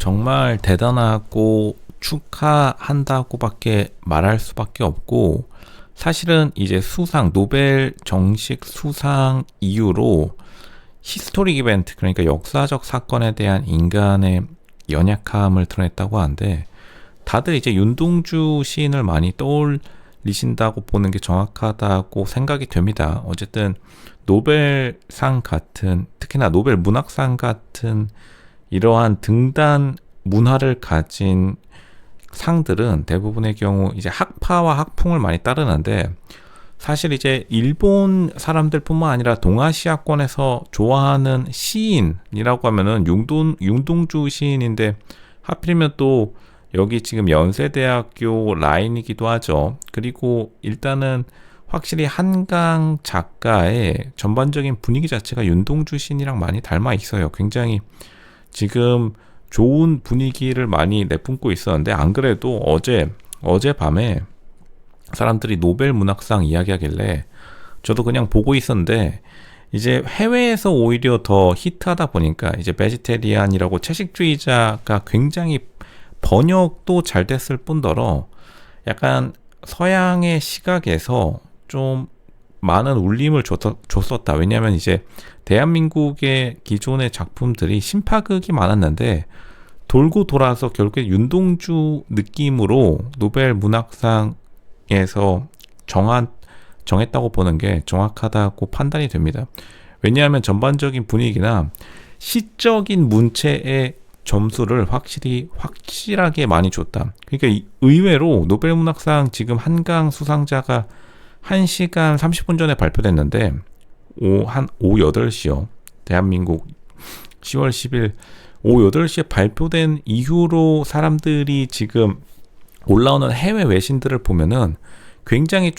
정말 대단하고 축하한다고밖에 말할 수밖에 없고, 사실은 이제 수상, 노벨 정식 수상 이후로 히스토릭 이벤트, 그러니까 역사적 사건에 대한 인간의 연약함을 드러냈다고 하는데, 다들 이제 윤동주 시인을 많이 떠올리신다고 보는 게 정확하다고 생각이 됩니다. 어쨌든 노벨상 같은, 특히나 노벨 문학상 같은 이러한 등단 문화를 가진 상들은 대부분의 경우 이제 학파와 학풍을 많이 따르는데, 사실 이제 일본 사람들뿐만 아니라 동아시아권에서 좋아하는 시인이라고 하면은 윤동주 시인인데, 하필이면 또 여기 지금 연세대학교 라인이기도 하죠. 그리고 일단은 확실히 한강 작가의 전반적인 분위기 자체가 윤동주 시인이랑 많이 닮아 있어요. 굉장히 지금 좋은 분위기를 많이 내뿜고 있었는데, 안 그래도 어젯밤에 사람들이 노벨 문학상 이야기하길래 저도 그냥 보고 있었는데, 이제 해외에서 오히려 더 히트하다 보니까 이제 베지테리안이라고 채식주의자가 굉장히 번역도 잘 됐을 뿐더러 약간 서양의 시각에서 좀 많은 울림을 줬었다. 왜냐하면 이제 대한민국의 기존의 작품들이 신파극이 많았는데, 돌고 돌아서 결국에 윤동주 느낌으로 노벨 문학상에서 정했다고 보는 게 정확하다고 판단이 됩니다. 왜냐하면 전반적인 분위기나 시적인 문체의 점수를 확실하게 많이 줬다. 그러니까 의외로 노벨 문학상 지금 한강 수상자가 1시간 30분 전에 발표됐는데, 오후 8시요. 대한민국 10월 10일 오후 8시에 발표된 이후로 사람들이 지금 올라오는 해외 외신들을 보면은 굉장히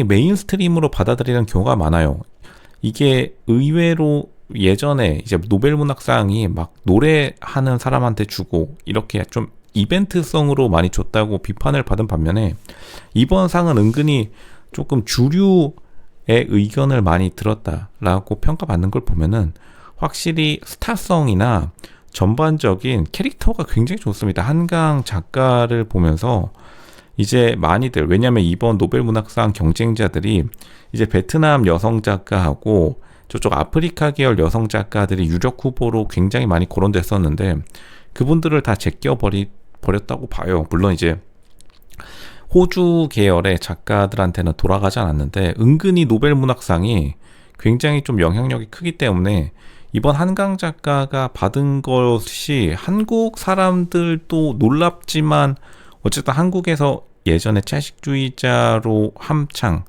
메인스트림으로 받아들이는 경우가 많아요. 이게 의외로 예전에 이제 노벨 문학상이 막 노래하는 사람한테 주고 이렇게 좀 이벤트성으로 많이 줬다고 비판을 받은 반면에, 이번 상은 은근히 조금 주류의 의견을 많이 들었다라고 평가받는 걸 보면은 확실히 스타성이나 전반적인 캐릭터가 굉장히 좋습니다. 한강 작가를 보면서 이제 많이들, 왜냐면 이번 노벨 문학상 경쟁자들이 이제 베트남 여성 작가하고 저쪽 아프리카 계열 여성 작가들이 유력 후보로 굉장히 많이 거론됐었는데, 그분들을 다 버렸다고 봐요. 물론 이제 호주 계열의 작가들한테는 돌아가지 않았는데, 은근히 노벨 문학상이 굉장히 좀 영향력이 크기 때문에 이번 한강 작가가 받은 것이 한국 사람들도 놀랍지만, 어쨌든 한국에서 예전에 채식주의자로 한창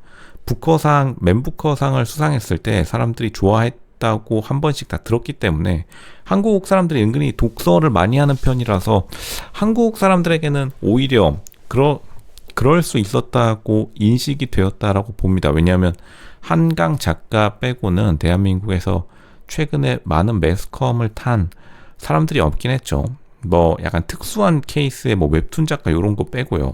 맨부커상을 수상했을 때 사람들이 좋아했다고 한 번씩 다 들었기 때문에, 한국 사람들이 은근히 독서를 많이 하는 편이라서 한국 사람들에게는 오히려 그럴 수 있었다고 인식이 되었다라고 봅니다. 왜냐하면 한강 작가 빼고는 대한민국에서 최근에 많은 매스컴을 탄 사람들이 없긴 했죠. 뭐 약간 특수한 케이스의 뭐 웹툰 작가 이런 거 빼고요.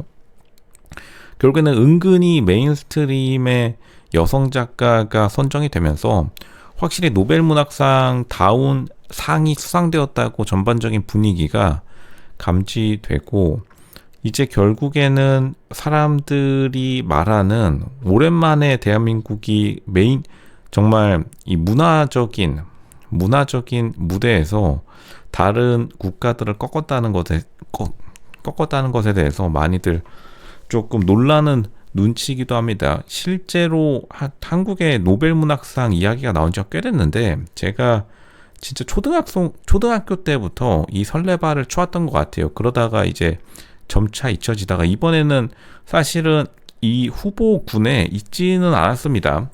결국에는 은근히 메인스트림의 여성 작가가 선정이 되면서 확실히 노벨 문학상 다운 상이 수상되었다고 전반적인 분위기가 감지되고, 이제 결국에는 사람들이 말하는, 오랜만에 대한민국이 정말 이 문화적인 무대에서 다른 국가들을 꺾었다는 것에 대해서 많이들 조금 놀라는 눈치이기도 합니다. 실제로 한국의 노벨 문학상 이야기가 나온 지가 꽤 됐는데, 제가 진짜 초등학교 때부터 이 설레발을 쳐왔던 것 같아요. 그러다가 이제 점차 잊혀지다가 이번에는 사실은 이 후보군에 있지는 않았습니다.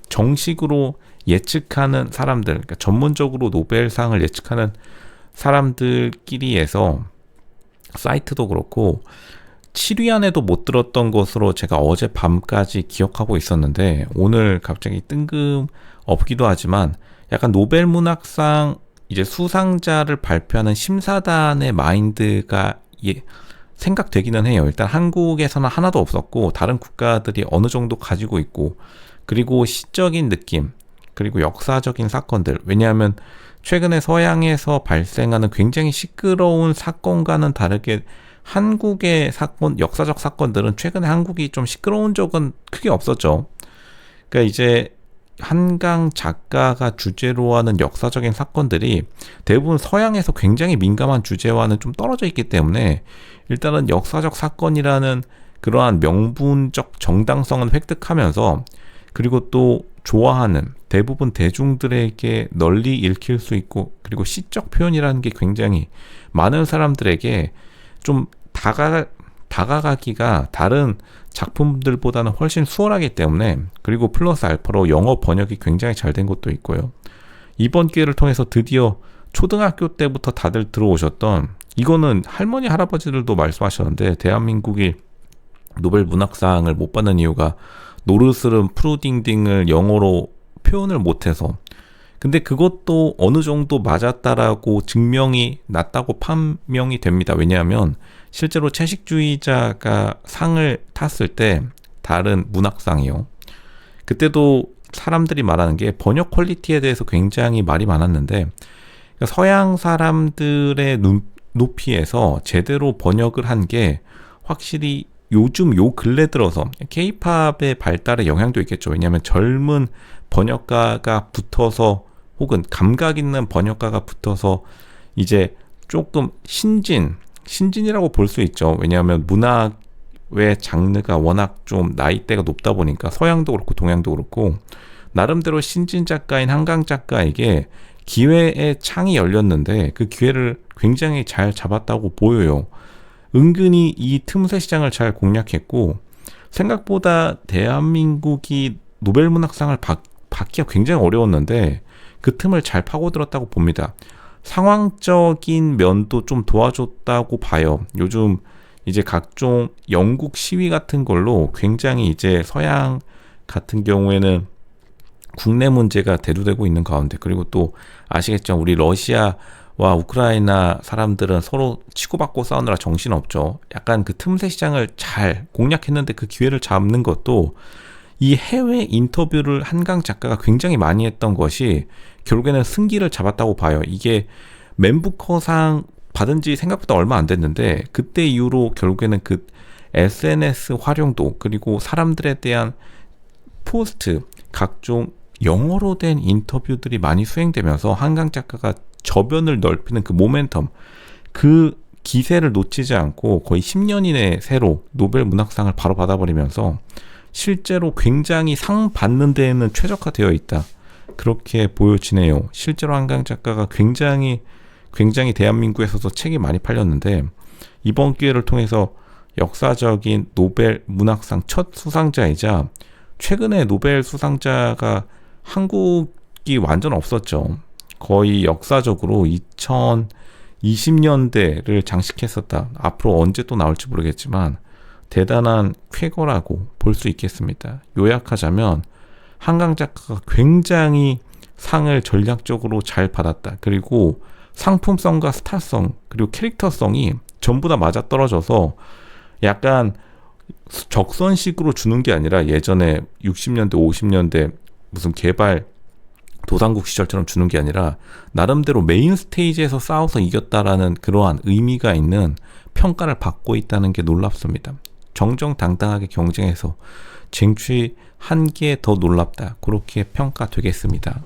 정식으로 예측하는 사람들, 그러니까 전문적으로 노벨상을 예측하는 사람들끼리에서 사이트도 그렇고 7위 안에도 못 들었던 것으로 제가 어제 밤까지 기억하고 있었는데, 오늘 갑자기 뜬금없기도 하지만 약간 노벨 문학상 이제 수상자를 발표하는 심사단의 마인드가 생각되기는 해요. 일단 한국에서는 하나도 없었고 다른 국가들이 어느 정도 가지고 있고, 그리고 시적인 느낌, 그리고 역사적인 사건들. 왜냐하면 최근에 서양에서 발생하는 굉장히 시끄러운 사건과는 다르게 한국의 사건, 역사적 사건들은 최근에 한국이 좀 시끄러운 적은 크게 없었죠. 그러니까 이제 한강 작가가 주제로 하는 역사적인 사건들이 대부분 서양에서 굉장히 민감한 주제와는 좀 떨어져 있기 때문에 일단은 역사적 사건이라는 그러한 명분적 정당성은 획득하면서, 그리고 또 좋아하는 대부분 대중들에게 널리 읽힐 수 있고, 그리고 시적 표현이라는 게 굉장히 많은 사람들에게 좀 다가가기가 다른 작품들보다는 훨씬 수월하기 때문에, 그리고 플러스 알파로 영어 번역이 굉장히 잘 된 것도 있고요. 이번 기회를 통해서 드디어 초등학교 때부터 다들 들어오셨던, 이거는 할머니 할아버지들도 말씀하셨는데, 대한민국이 노벨 문학상을 못 받는 이유가 노르스름 프루딩딩을 영어로 표현을 못해서. 근데 그것도 어느 정도 맞았다라고 증명이 났다고 판명이 됩니다. 왜냐하면 실제로 채식주의자가 상을 탔을 때, 다른 문학상이요, 그때도 사람들이 말하는 게 번역 퀄리티에 대해서 굉장히 말이 많았는데, 서양 사람들의 눈높이에서 제대로 번역을 한 게 확실히 요즘 요 근래 들어서 케이팝의 발달에 영향도 있겠죠. 왜냐하면 젊은 번역가가 붙어서, 혹은 감각 있는 번역가가 붙어서 이제 조금 신진이라고 볼 수 있죠. 왜냐하면 문학의 장르가 워낙 좀 나이대가 높다 보니까, 서양도 그렇고 동양도 그렇고 나름대로 신진 작가인 한강 작가에게 기회의 창이 열렸는데 그 기회를 굉장히 잘 잡았다고 보여요. 은근히 이 틈새 시장을 잘 공략했고, 생각보다 대한민국이 노벨 문학상을 받기가 굉장히 어려웠는데 그 틈을 잘 파고들었다고 봅니다. 상황적인 면도 좀 도와줬다고 봐요. 요즘 이제 각종 영국 시위 같은 걸로 굉장히 이제 서양 같은 경우에는 국내 문제가 대두되고 있는 가운데, 그리고 또 아시겠죠, 우리 러시아와 우크라이나 사람들은 서로 치고받고 싸우느라 정신없죠. 약간 그 틈새 시장을 잘 공략했는데 그 기회를 잡는 것도, 이 해외 인터뷰를 한강 작가가 굉장히 많이 했던 것이 결국에는 승기를 잡았다고 봐요. 이게 맨부커상 받은 지 생각보다 얼마 안 됐는데, 그때 이후로 결국에는 그 SNS 활용도, 그리고 사람들에 대한 포스트, 각종 영어로 된 인터뷰들이 많이 수행되면서 한강 작가가 저변을 넓히는 그 모멘텀, 그 기세를 놓치지 않고 거의 10년 이내에 새로 노벨 문학상을 바로 받아버리면서 실제로 굉장히 상 받는 데에는 최적화되어 있다, 그렇게 보여지네요. 실제로 한강 작가가 굉장히 대한민국에서도 책이 많이 팔렸는데, 이번 기회를 통해서 역사적인 노벨 문학상 첫 수상자이자, 최근에 노벨 수상자가 한국이 완전 없었죠. 거의 역사적으로 2020년대를 장식했었다. 앞으로 언제 또 나올지 모르겠지만 대단한 쾌거라고 볼 수 있겠습니다. 요약하자면 한강 작가가 굉장히 상을 전략적으로 잘 받았다. 그리고 상품성과 스타성, 그리고 캐릭터성이 전부 다 맞아떨어져서 약간 적선식으로 주는 게 아니라, 예전에 60년대 50년대 무슨 개발 도상국 시절처럼 주는 게 아니라 나름대로 메인 스테이지에서 싸워서 이겼다라는 그러한 의미가 있는 평가를 받고 있다는 게 놀랍습니다. 정정당당하게 경쟁해서 쟁취한 게 더 놀랍다, 그렇게 평가되겠습니다.